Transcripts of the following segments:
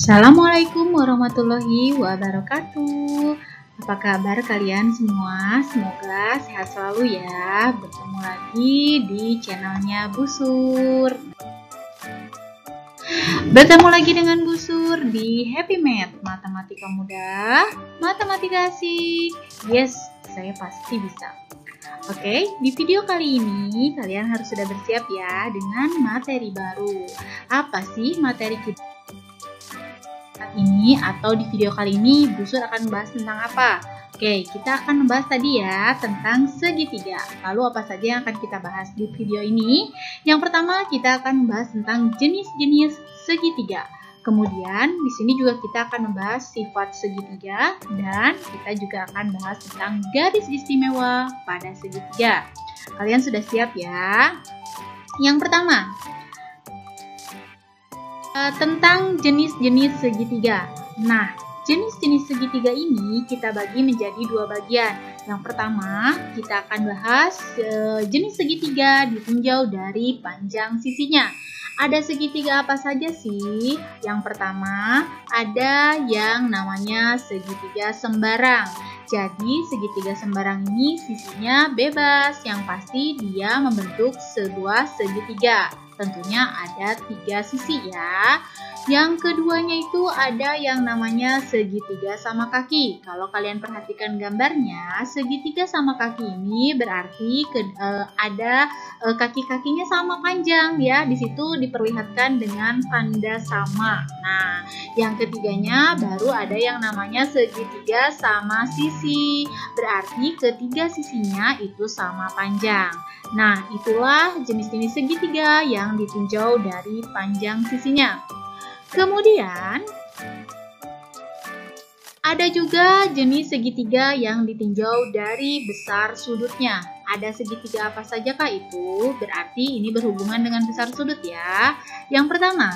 Assalamualaikum warahmatullahi wabarakatuh. Apa kabar kalian semua? Semoga sehat selalu ya. Bertemu lagi di channelnya Busur. Bertemu lagi dengan Busur di Happy Math, Matematika Mudah, Matematika Asik. Yes, saya pasti bisa. Oke, di video kali ini kalian harus sudah bersiap ya dengan materi baru. Apa sih materi kita ini, atau di video kali ini Busur akan membahas tentang apa? Oke, kita akan membahas tadi ya tentang segitiga. Lalu apa saja yang akan kita bahas di video ini? Yang pertama kita akan membahas tentang jenis-jenis segitiga. Kemudian di sini juga kita akan membahas sifat segitiga dan kita juga akan bahas tentang garis istimewa pada segitiga. Kalian sudah siap ya? Yang pertama, tentang jenis-jenis segitiga. Nah, jenis-jenis segitiga ini kita bagi menjadi dua bagian. Yang pertama, kita akan bahas jenis segitiga ditinjau dari panjang sisinya. Ada segitiga apa saja sih? Yang pertama, ada yang namanya segitiga sembarang. Jadi, segitiga sembarang ini sisinya bebas. Yang pasti dia membentuk sebuah segitiga. Tentunya ada 3 sisi ya. Yang keduanya itu ada yang namanya segitiga sama kaki. Kalau kalian perhatikan gambarnya, segitiga sama kaki ini berarti ada kaki-kakinya sama panjang ya. Di situ diperlihatkan dengan tanda sama. Nah, yang ketiganya baru ada yang namanya segitiga sama sisi. Berarti ketiga sisinya itu sama panjang. Nah, itulah jenis-jenis segitiga yang ditinjau dari panjang sisinya. Kemudian, ada juga jenis segitiga yang ditinjau dari besar sudutnya. Ada segitiga apa sajakah itu? Berarti ini berhubungan dengan besar sudut ya. Yang pertama,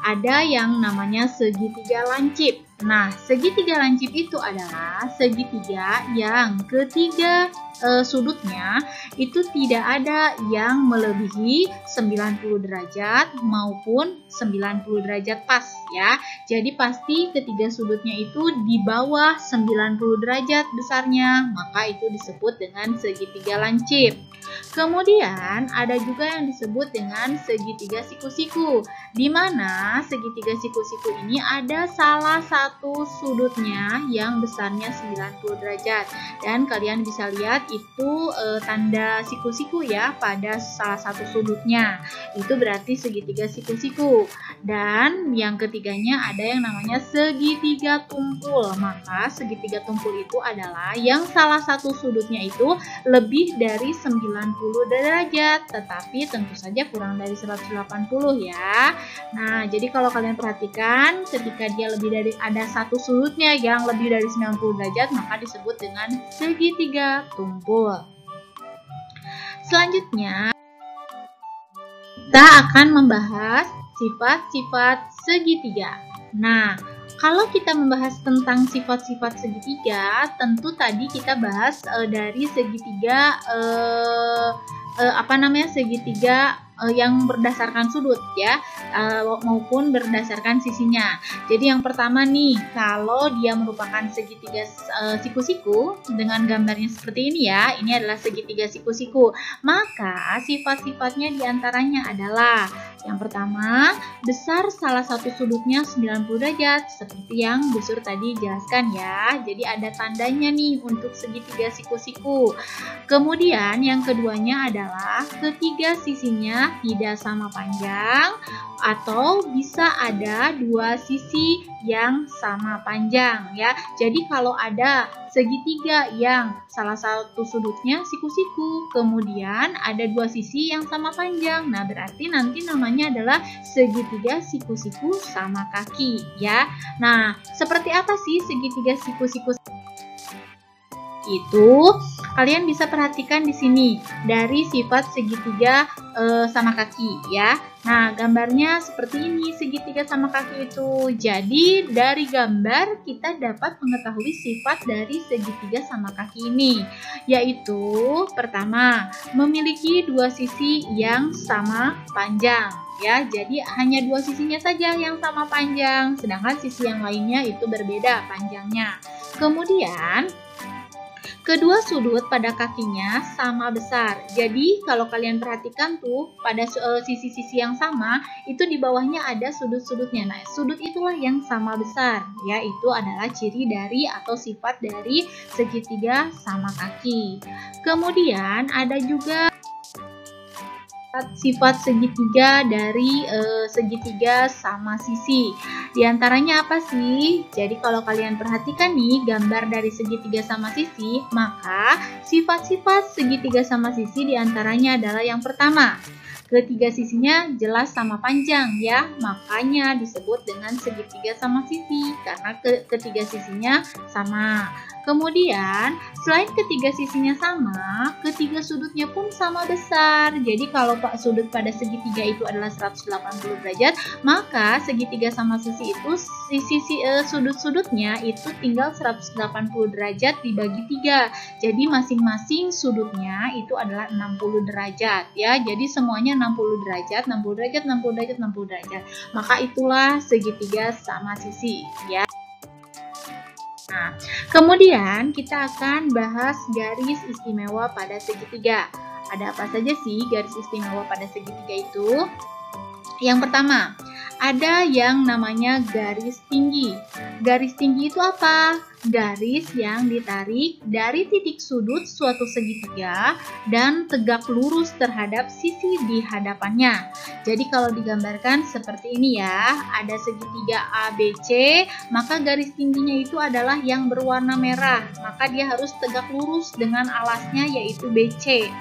ada yang namanya segitiga lancip. Nah, segitiga lancip itu adalah segitiga yang ketiga sudutnya itu tidak ada yang melebihi 90 derajat maupun 90 derajat pas ya. Jadi pasti ketiga sudutnya itu di bawah 90 derajat besarnya, maka itu disebut dengan segitiga lancip. Kemudian ada juga yang disebut dengan segitiga siku-siku, di mana segitiga siku-siku ini ada salah satu sudutnya yang besarnya 90 derajat. Dan kalian bisa lihat itu tanda siku-siku ya pada salah satu sudutnya. Itu berarti segitiga siku-siku. Dan yang ketiganya ada yang namanya segitiga tumpul. Maka segitiga tumpul itu adalah yang salah satu sudutnya itu lebih dari 90 derajat, tetapi tentu saja kurang dari 180 ya. Nah, jadi kalau kalian perhatikan ketika dia lebih dari ada satu sudutnya yang lebih dari 90 derajat, maka disebut dengan segitiga tumpul. Selanjutnya, kita akan membahas sifat-sifat segitiga. Nah, kalau kita membahas tentang sifat-sifat segitiga, tentu tadi kita bahas dari segitiga segitiga yang berdasarkan sudut ya, maupun berdasarkan sisinya. Jadi yang pertama nih, kalau dia merupakan segitiga siku-siku dengan gambarnya seperti ini ya, ini adalah segitiga siku-siku. Maka sifat-sifatnya diantaranya adalah yang pertama, besar salah satu sudutnya 90 derajat seperti yang Busur tadi jelaskan ya. Jadi ada tandanya nih untuk segitiga siku-siku. Kemudian yang keduanya adalah ketiga sisinya tidak sama panjang atau bisa ada dua sisi yang sama panjang ya. Jadi kalau ada segitiga yang salah satu sudutnya siku-siku, kemudian ada dua sisi yang sama panjang, nah berarti nanti namanya adalah segitiga siku-siku sama kaki ya. Nah, seperti apa sih segitiga siku-siku itu? Kalian bisa perhatikan di sini dari sifat segitiga sama kaki ya. Nah, gambarnya seperti ini segitiga sama kaki itu. Jadi dari gambar kita dapat mengetahui sifat dari segitiga sama kaki ini, yaitu pertama, memiliki dua sisi yang sama panjang. ya. Jadi hanya dua sisinya saja yang sama panjang, sedangkan sisi yang lainnya itu berbeda panjangnya. Kemudian kedua sudut pada kakinya sama besar. Jadi kalau kalian perhatikan tuh pada sisi-sisi yang sama itu di bawahnya ada sudut-sudutnya. Nah, sudut itulah yang sama besar. Ya, itu adalah ciri dari atau sifat dari segitiga sama kaki. Kemudian ada juga sifat segitiga dari segitiga sama sisi. Di antaranya apa sih? Jadi kalau kalian perhatikan nih gambar dari segitiga sama sisi, maka sifat-sifat segitiga sama sisi di antaranya adalah yang pertama, ketiga sisinya jelas sama panjang ya, makanya disebut dengan segitiga sama sisi karena ketiga sisinya sama. Kemudian selain ketiga sisinya sama, ketiga sudutnya pun sama besar. Jadi kalau sudut pada segitiga itu adalah 180 derajat, maka segitiga sama sisi itu sudut-sudutnya itu tinggal 180 derajat dibagi 3. Jadi masing-masing sudutnya itu adalah 60 derajat ya. Jadi semuanya 60 derajat, 60 derajat, 60 derajat, 60 derajat. Maka itulah segitiga sama sisi ya. Nah, kemudian kita akan bahas garis istimewa pada segitiga. Ada apa saja sih garis istimewa pada segitiga itu? Yang pertama, ada yang namanya garis tinggi. Garis tinggi itu apa? Garis yang ditarik dari titik sudut suatu segitiga dan tegak lurus terhadap sisi di hadapannya. Jadi kalau digambarkan seperti ini ya, ada segitiga ABC, maka garis tingginya itu adalah yang berwarna merah. Maka dia harus tegak lurus dengan alasnya yaitu BC.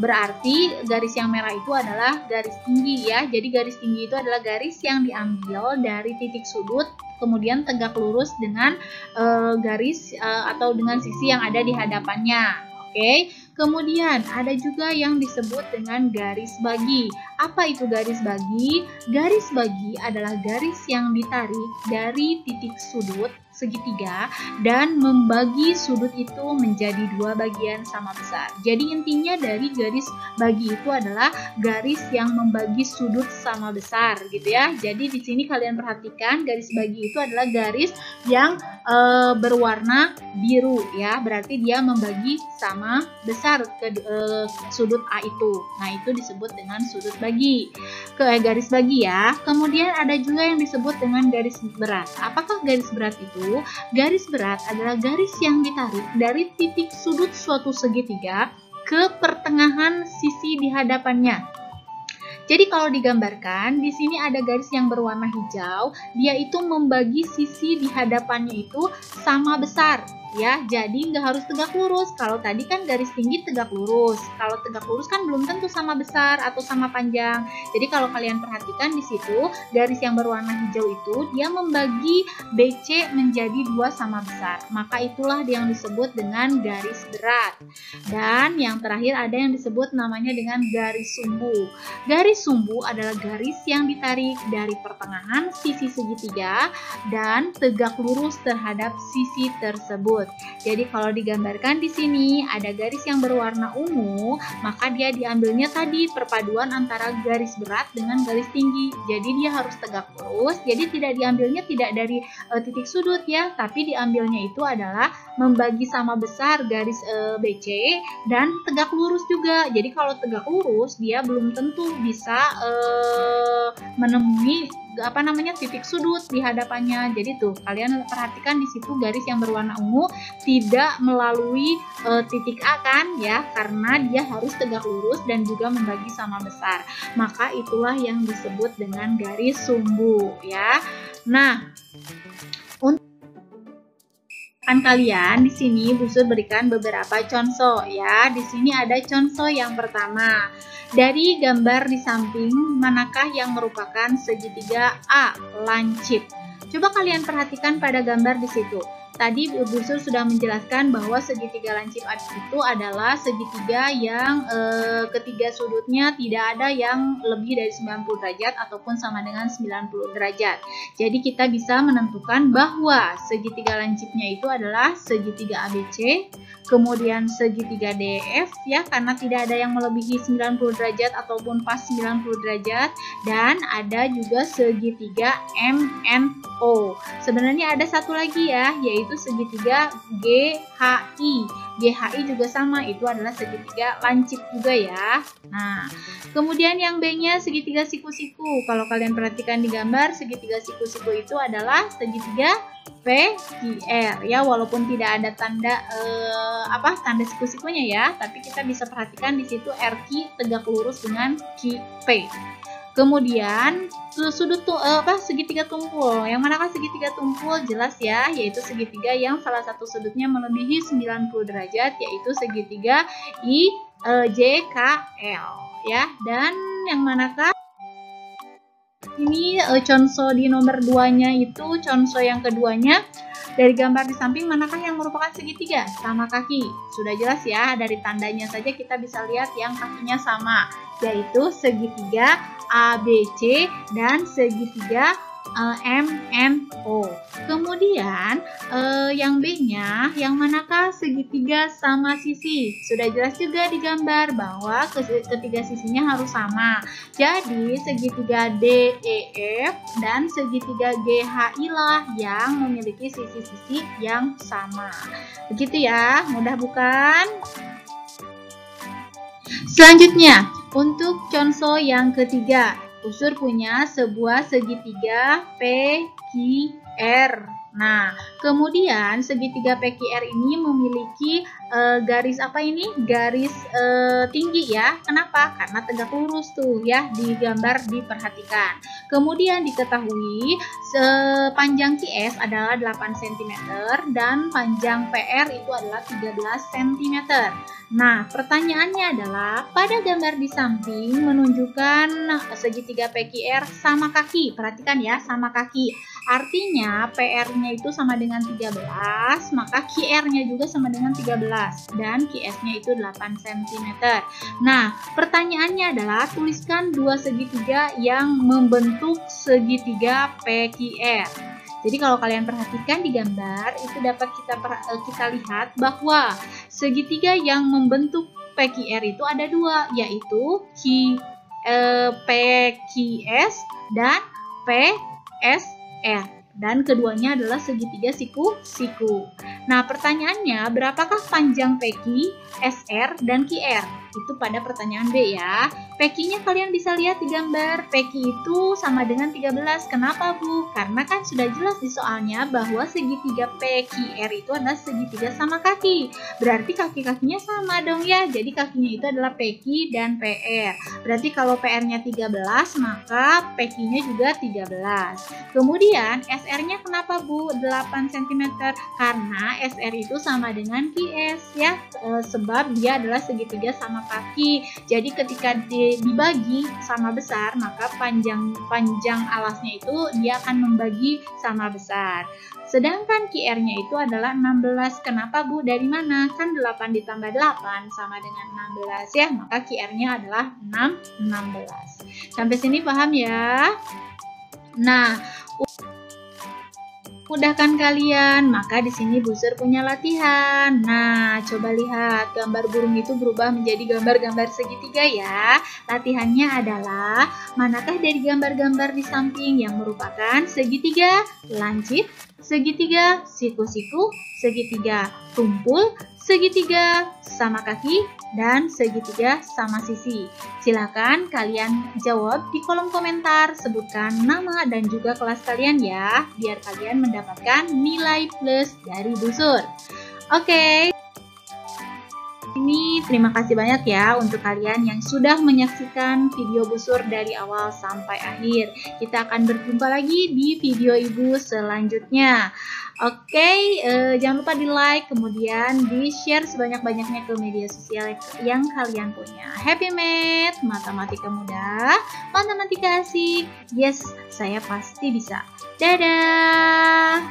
Berarti garis yang merah itu adalah garis tinggi ya. Jadi garis tinggi itu adalah garis yang diambil dari titik sudut kemudian tegak lurus dengan garis atau dengan sisi yang ada di hadapannya. Oke. Kemudian ada juga yang disebut dengan garis bagi. Apa itu garis bagi? Garis bagi adalah garis yang ditarik dari titik sudut segitiga dan membagi sudut itu menjadi dua bagian sama besar. Jadi intinya dari garis bagi itu adalah garis yang membagi sudut sama besar gitu ya. Jadi di sini kalian perhatikan garis bagi itu adalah garis yang berwarna biru ya. Berarti dia membagi sama besar ke sudut A itu. Nah, itu disebut dengan sudut bagi. Garis bagi ya. Kemudian ada juga yang disebut dengan garis berat. Apakah garis berat itu? Garis berat adalah garis yang ditarik dari titik sudut suatu segitiga ke pertengahan sisi di hadapannya. Jadi kalau digambarkan, di sini ada garis yang berwarna hijau, dia itu membagi sisi di hadapannya itu sama besar. Ya, jadi nggak harus tegak lurus. Kalau tadi kan garis tinggi tegak lurus. Kalau tegak lurus kan belum tentu sama besar atau sama panjang. Jadi kalau kalian perhatikan di situ, garis yang berwarna hijau itu dia membagi BC menjadi dua sama besar. Maka itulah yang disebut dengan garis berat. Dan yang terakhir ada yang disebut namanya dengan garis sumbu. Garis sumbu adalah garis yang ditarik dari pertengahan sisi segitiga dan tegak lurus terhadap sisi tersebut. Jadi kalau digambarkan di sini ada garis yang berwarna ungu, maka dia diambilnya tadi perpaduan antara garis berat dengan garis tinggi. Jadi dia harus tegak lurus. Jadi tidak diambilnya tidak dari titik sudut ya, tapi diambilnya itu adalah membagi sama besar garis BC dan tegak lurus juga. Jadi kalau tegak lurus dia belum tentu bisa menemui titik sudut di hadapannya. Jadi tuh kalian perhatikan di situ garis yang berwarna ungu tidak melalui titik A kan ya, karena dia harus tegak lurus dan juga membagi sama besar. Maka itulah yang disebut dengan garis sumbu ya. Nah, untuk kalian di sini Busur berikan beberapa contoh ya. Di sini ada contoh yang pertama. Dari gambar di samping, manakah yang merupakan segitiga A, lancip? Coba kalian perhatikan pada gambar di situ. Tadi Busur sudah menjelaskan bahwa segitiga lancip itu adalah segitiga yang ketiga sudutnya tidak ada yang lebih dari 90 derajat ataupun sama dengan 90 derajat. Jadi kita bisa menentukan bahwa segitiga lancipnya itu adalah segitiga ABC, kemudian segitiga DEF ya, karena tidak ada yang melebihi 90 derajat ataupun pas 90 derajat, dan ada juga segitiga MNO. Sebenarnya ada satu lagi ya, yaitu segitiga GHI. GHI juga sama, itu adalah segitiga lancip juga ya. Nah, kemudian yang B-nya segitiga siku-siku. Kalau kalian perhatikan di gambar, segitiga siku-siku itu adalah segitiga PQR ya, walaupun tidak ada tanda tanda siku-sikunya ya, tapi kita bisa perhatikan di situ RQ tegak lurus dengan QP. Kemudian sudut segitiga tumpul. Yang manakah segitiga tumpul? Jelas ya, yaitu segitiga yang salah satu sudutnya melebihi 90 derajat, yaitu segitiga IJKL ya. Dan yang manakah? Ini contoh di nomor 2-nya itu, contoh yang keduanya. Dari gambar di samping, manakah yang merupakan segitiga? Sama kaki. Sudah jelas ya, dari tandanya saja kita bisa lihat yang kakinya sama, yaitu segitiga ABC dan segitiga MNO. Kemudian yang B-nya, yang manakah segitiga sama sisi? Sudah jelas juga di gambar bahwa ketiga sisinya harus sama. Jadi segitiga DEF dan segitiga GHI lah yang memiliki sisi-sisi yang sama. Begitu ya, mudah bukan? Selanjutnya, untuk contoh yang ketiga, Busur punya sebuah segitiga PQR. Nah, kemudian segitiga PQR ini memiliki garis apa ini? Garis tinggi ya. Kenapa? Karena tegak lurus tuh ya, di gambar diperhatikan. Kemudian diketahui panjang QS adalah 8 cm dan panjang PR itu adalah 13 cm. Nah, pertanyaannya adalah pada gambar di samping menunjukkan segitiga PQR sama kaki. Perhatikan ya, sama kaki. Artinya PR-nya itu sama dengan 13, maka QR-nya juga sama dengan 13 dan QS-nya itu 8 cm. Nah, pertanyaannya adalah tuliskan dua segitiga yang membentuk segitiga PQR. Jadi kalau kalian perhatikan di gambar itu dapat kita lihat bahwa segitiga yang membentuk PQR itu ada dua, yaitu PQS dan PSR, dan keduanya adalah segitiga siku-siku. Nah, pertanyaannya berapakah panjang PQ, SR, dan QR? Itu pada pertanyaan B ya. PQ-nya kalian bisa lihat di gambar. PQ itu sama dengan 13. Kenapa, Bu? Karena kan sudah jelas di soalnya bahwa segitiga PQR itu adalah segitiga sama kaki. Berarti kaki-kakinya sama dong ya. Jadi kakinya itu adalah PQ dan PR. Berarti kalau PR-nya 13, maka PQ-nya juga 13. Kemudian SR-nya kenapa, Bu? 8 cm. Karena SR itu sama dengan QS ya. Sebab dia adalah segitiga sama kaki. Jadi ketika dibagi sama besar, maka panjang alasnya itu dia akan membagi sama besar. Sedangkan QR-nya itu adalah 16. Kenapa, Bu? Dari mana? Kan 8 ditambah 8 sama dengan 16 ya. Maka QR-nya adalah 16. Sampai sini paham ya? Nah, mudahkan kalian, maka di sini Busur punya latihan. Nah, coba lihat gambar burung itu berubah menjadi gambar-gambar segitiga ya. Latihannya adalah manakah dari gambar-gambar di samping yang merupakan segitiga lancip, segitiga siku-siku, segitiga tumpul, segitiga sama kaki, dan segitiga sama sisi. Silakan kalian jawab di kolom komentar, sebutkan nama dan juga kelas kalian ya, biar kalian mendapatkan nilai plus dari Busur. Oke. Ini terima kasih banyak ya untuk kalian yang sudah menyaksikan video Busur dari awal sampai akhir. Kita akan berjumpa lagi di video Ibu selanjutnya. Oke, jangan lupa di like, kemudian di share sebanyak-banyaknya ke media sosial yang kalian punya. Happy Math, matematika mudah, matematika asik. Yes, saya pasti bisa. Dadah!